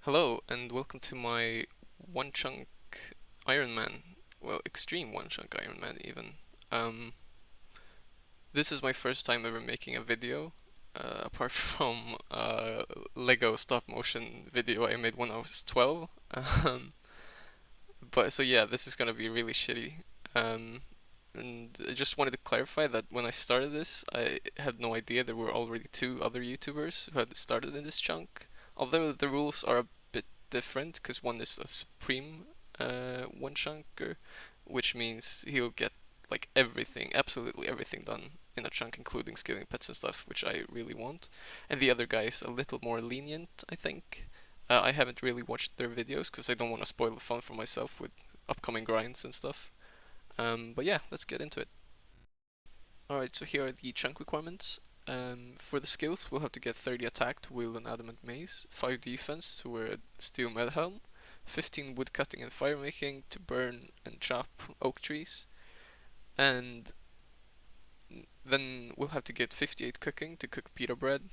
Hello and welcome to my OneChunk Ironman, well, Xtreme OneChunk Ironman even. Um, this is my first time ever making a video, apart from Lego stop motion video I made when I was 12. Um, but so yeah, this is gonna be really shitty. Um, and I just wanted to clarify that when I started this, I had no idea there were already two other YouTubers who had started in this chunk. Although the rules are a bit different, because one is a supreme one chunker, which means he'll get like everything, absolutely everything done in a chunk, including skilling pets and stuff, which I really want. And the other guy is a little more lenient, I think. I haven't really watched their videos because I don't want to spoil the fun for myself with upcoming grinds and stuff. But yeah, let's get into it. Alright, so here are the chunk requirements. For the skills, we'll have to get 30 attack to wield an adamant mace, 5 defense to wear a steel med helm, 15 wood cutting and fire making to burn and chop oak trees, and then we'll have to get 58 cooking to cook pita bread,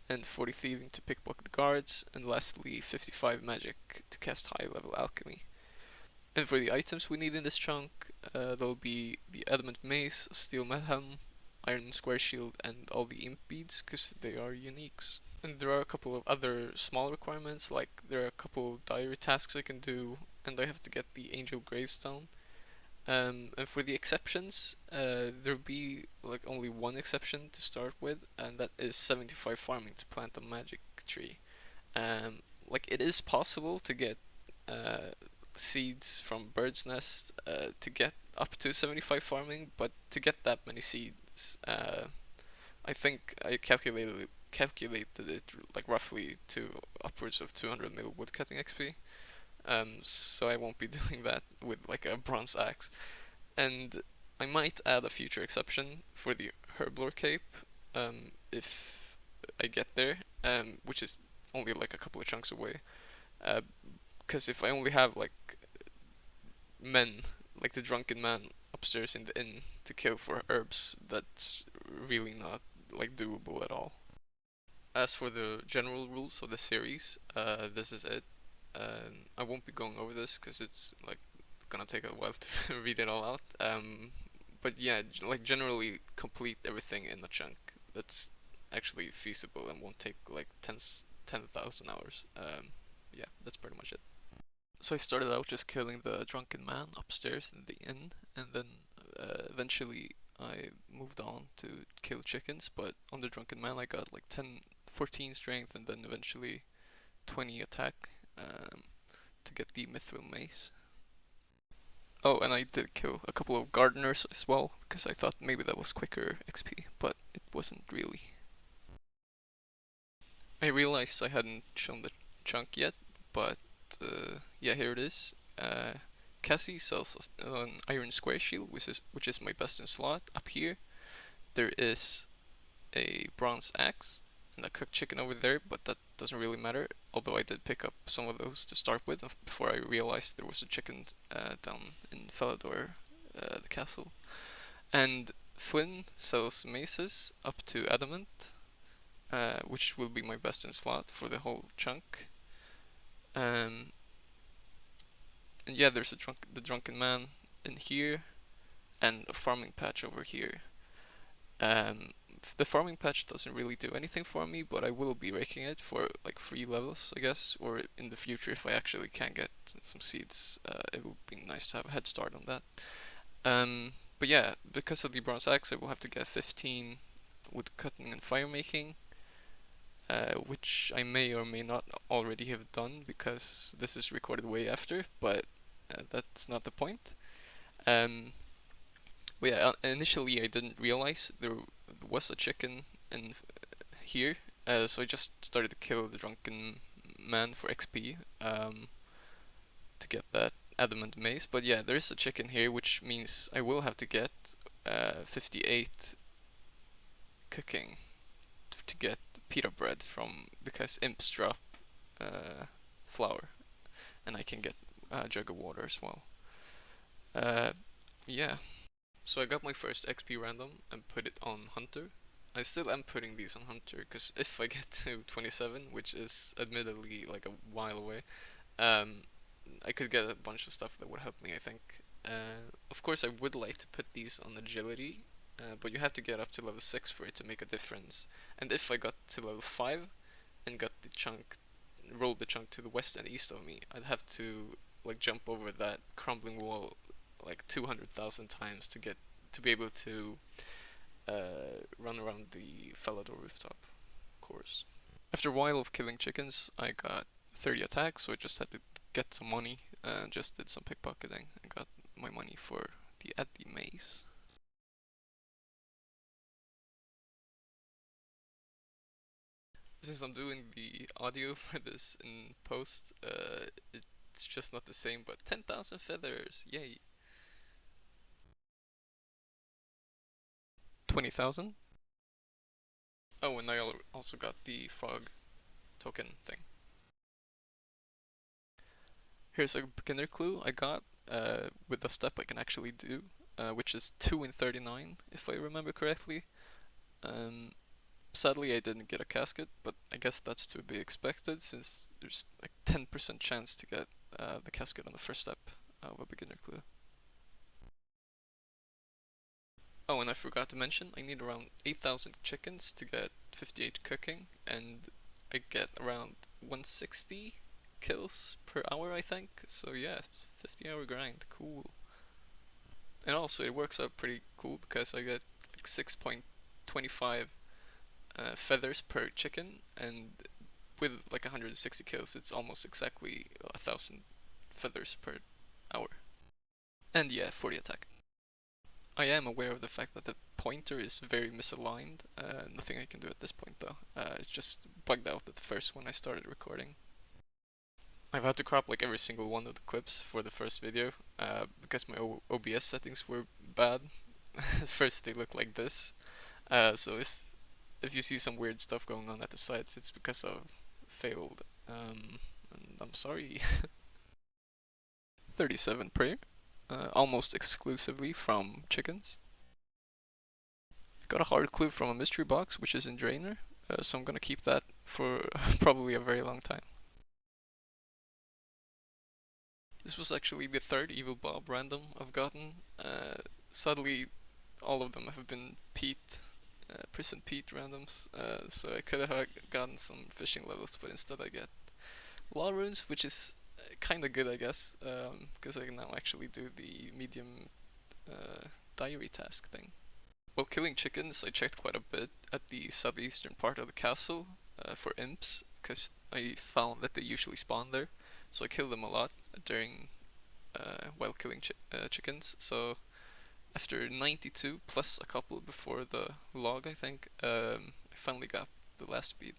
and 40 thieving to pickpocket guards, and lastly 55 magic to cast high level alchemy. And for the items we need in this chunk, there'll be the adamant mace, steel med helm, iron square shield, and all the imp beads, because they are uniques. And there are a couple of other small requirements, like there are a couple diary tasks I can do, and I have to get the angel gravestone. And for the exceptions, there'll be like only one exception to start with, and that is 75 farming to plant a magic tree. Like it is possible to get uh, seeds from bird's nest to get up to 75 farming, but to get that many seeds, I think I calculated it like roughly to upwards of 200 mil woodcutting XP. So I won't be doing that with like a bronze axe, and I might add a future exception for the herblore cape if I get there, which is only like a couple of chunks away. Because if I only have like men, like the drunken man upstairs in the inn to kill for herbs, that's really not like doable at all. As for the general rules of the series, this is it. I won't be going over this because it's like gonna take a while to read it all out. But yeah, like generally complete everything in a chunk. That's actually feasible and won't take like 10,000 hours. Yeah, that's pretty much it. So I started out just killing the drunken man upstairs in the inn, and then eventually I moved on to kill chickens. But on the drunken man, I got like 10, 14 strength, and then eventually 20 attack to get the mithril mace. Oh, and I did kill a couple of gardeners as well, because I thought maybe that was quicker XP, but it wasn't really. I realized I hadn't shown the chunk yet, but yeah, here it is. Cassie sells an iron square shield, which is my best in slot. Up here, there is a bronze axe and a cooked chicken over there, but that doesn't really matter. Although I did pick up some of those to start with before I realized there was a chicken down in Falador, the castle. And Flynn sells maces up to adamant, which will be my best in slot for the whole chunk. Um, and yeah, there's the drunken man in here, and a farming patch over here. Um, the farming patch doesn't really do anything for me, but I will be raking it for like free levels, I guess, or in the future if I actually can get some seeds, it will be nice to have a head start on that. But yeah, because of the bronze axe, I will have to get 15 wood cutting and fire making, which I may or may not already have done because this is recorded way after, but that's not the point. Um, but yeah, initially I didn't realize there was a chicken in here, so I just started to kill the drunken man for XP to get that adamant mace. But yeah, there is a chicken here, which means I will have to get 58 cooking to get pita bread from, because imps drop flour, and I can get a jug of water as well. Uh, yeah. So I got my first XP random and put it on Hunter. I still am putting these on Hunter, because if I get to 27, which is admittedly like a while away, um, I could get a bunch of stuff that would help me, I think. Of course, I would like to put these on agility, but you have to get up to level 6 for it to make a difference. And if I got to level 5 and got the chunk, rolled the chunk to the west and east of me, I'd have to like jump over that crumbling wall like 200,000 times to be able to run around the Falador rooftop course. After a while of killing chickens, I got 30 attacks, so I just had to get some money and just did some pickpocketing and got my money for the Addy maze. Since I'm doing the audio for this in post, it's just not the same, but 10,000 feathers, yay! 20,000? Oh, and I also got the frog token thing. Here's a beginner clue I got with a step I can actually do, which is 2 in 39, if I remember correctly. Um, Sadly, I didn't get a casket, but I guess that's to be expected since there's like 10% chance to get the casket on the first step of a beginner clue. Oh, and I forgot to mention, I need around 8,000 chickens to get 58 cooking, and I get around 160 kills per hour, I think. So yeah, it's 50-hour grind, cool. And also, it works out pretty cool because I get like 6.25 feathers per chicken, and with like 160 kills, it's almost exactly 1,000 feathers per hour. And yeah, 40 attack. I am aware of the fact that the pointer is very misaligned. Nothing I can do at this point though. It's just bugged out at the first when I started recording. I've had to crop like every single one of the clips for the first video because my OBS settings were bad. At first they look like this. So if you see some weird stuff going on at the sides, it's because I've failed. And I'm sorry. 37 prayer, almost exclusively from chickens. Got a hard clue from a mystery box, which is in Drainer, so I'm gonna keep that for probably a very long time. This was actually the third Evil Bob random I've gotten. Sadly, all of them have been Pete, Prison Pete randoms, so I could have gotten some fishing levels, but instead I get law runes, which is kind of good, I guess, because I can now actually do the medium diary task thing. While killing chickens, I checked quite a bit at the southeastern part of the castle for imps, because I found that they usually spawn there, so I killed them a lot during while killing chickens. So after 92 plus a couple before the log, I think, I finally got the last speed.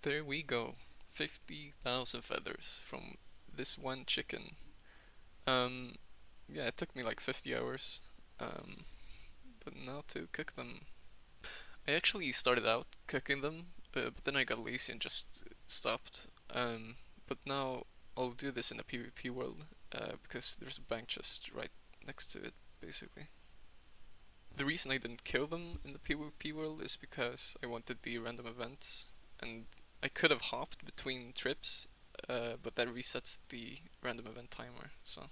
There we go, 50,000 feathers from this one chicken. Yeah, it took me like 50 hours, but now to cook them. I actually started out cooking them, but then I got lazy and just stopped. But now I'll do this in a PvP world, because there's a bank just right next to it, basically. The reason I didn't kill them in the PvP world is because I wanted the random events, and I could have hopped between trips, but that resets the random event timer, so.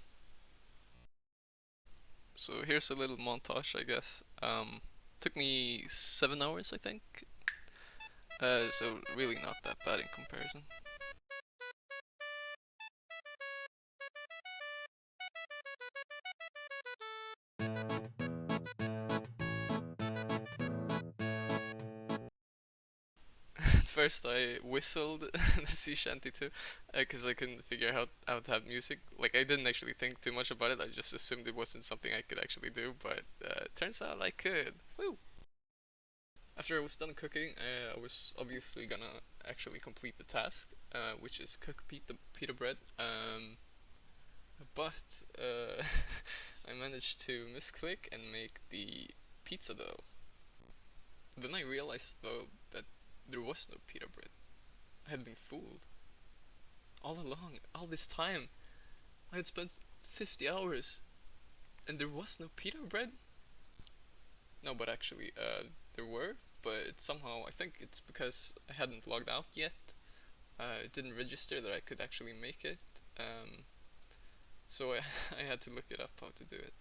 So here's a little montage, I guess. Took me 7 hours, I think. So really not that bad in comparison. At first I whistled the sea shanty too, because I couldn't figure out how to have music. Like I didn't actually think too much about it, I just assumed it wasn't something I could actually do, but turns out I could. Woo! After I was done cooking, I was obviously gonna actually complete the task, which is cook pita bread. But I managed to misclick and make the pizza dough. Then I realized though that there was no pita bread. I had been fooled. All along, all this time, I had spent 50 hours and there was no pita bread? No, but actually, there were, but it's somehow, I think it's because I hadn't logged out yet. It didn't register that I could actually make it. Um, so I had to look it up how to do it.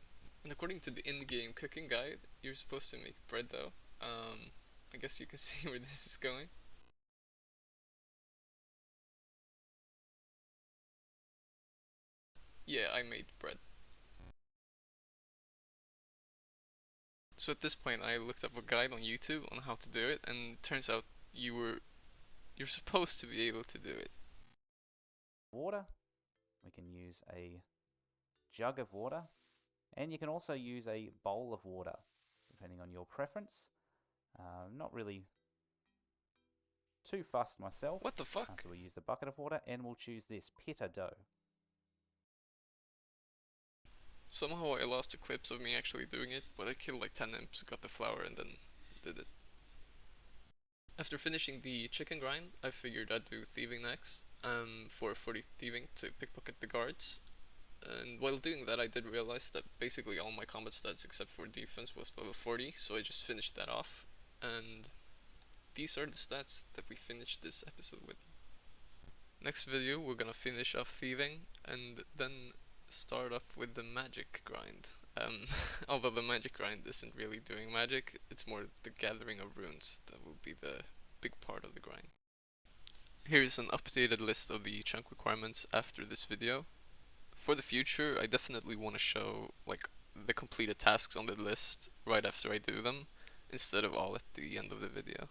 And according to the in-game cooking guide, you're supposed to make bread dough. I guess you can see where this is going. Yeah, I made bread. So at this point, I looked up a guide on YouTube on how to do it, and it turns out you're supposed to be able to do it. Water. We can use a jug of water, and you can also use a bowl of water, depending on your preference. Not really too fussed myself. What the fuck? So we'll use the bucket of water, and we'll choose this pita dough. Somehow I lost the clips of me actually doing it, but I killed like 10 imps, got the flour, and then did it. After finishing the chicken grind, I figured I'd do thieving next, for 40 thieving to pickpocket the guards. And while doing that, I did realize that basically all my combat stats except for defense was level 40, so I just finished that off. And these are the stats that we finished this episode with. Next video, we're gonna finish off thieving, and then start off with the magic grind. Although the magic grind isn't really doing magic, it's more the gathering of runes that will be the big part of the grind. Here's an updated list of the chunk requirements after this video. For the future, I definitely want to show like the completed tasks on the list right after I do them, instead of all at the end of the video.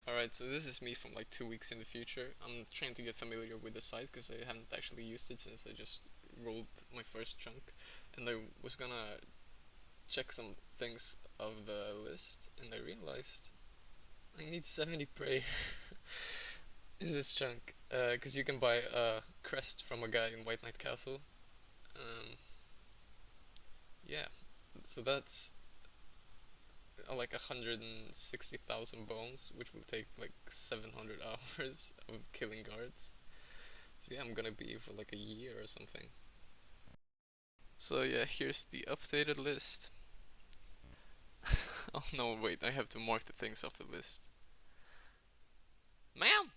Alright, so this is me from like 2 weeks in the future. I'm trying to get familiar with the site because I haven't actually used it since I just rolled my first chunk, and I was gonna check some things of the list, and I realized I need 70 prayer in this chunk, because you can buy a crest from a guy in White Knight Castle. Yeah, so that's like 160,000 bones, which will take like 700 hours of killing guards. So yeah, I'm gonna be here for like a year or something. So yeah, here's the updated list. Oh no, wait, I have to mark the things off the list. Man!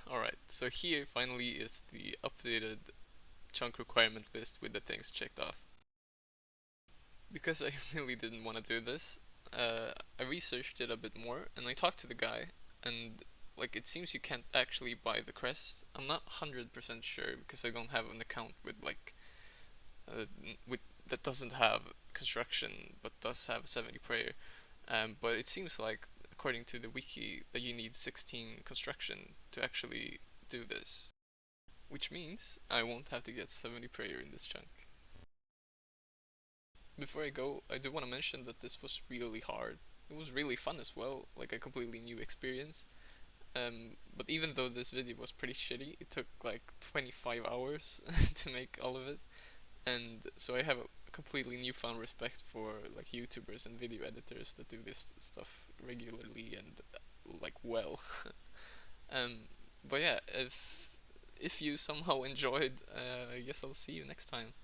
Alright, so here finally is the updated chunk requirement list with the things checked off. Because I really didn't want to do this, I researched it a bit more, and I talked to the guy, and like it seems you can't actually buy the crest. I'm not 100% sure because I don't have an account with like with that doesn't have construction but does have 70 prayer. But it seems like according to the wiki that you need 16 construction to actually do this, which means I won't have to get 70 prayer in this chunk. Before I go, I do want to mention that this was really hard. It was really fun as well, like a completely new experience. But even though this video was pretty shitty, it took like 25 hours to make all of it. And so I have a completely newfound respect for like YouTubers and video editors that do this stuff regularly and like well. But yeah, if you somehow enjoyed, I guess I'll see you next time.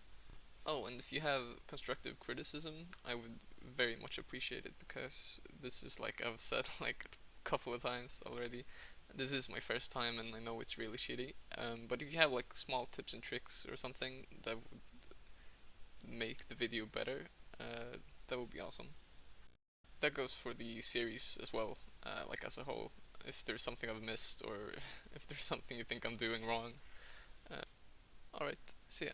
Oh, and if you have constructive criticism, I would very much appreciate it, because this is like I've said like a couple of times already. This is my first time and I know it's really shitty. But if you have like small tips and tricks or something that would make the video better, that would be awesome. That goes for the series as well, like as a whole. If there's something I've missed or if there's something you think I'm doing wrong. Alright, see ya.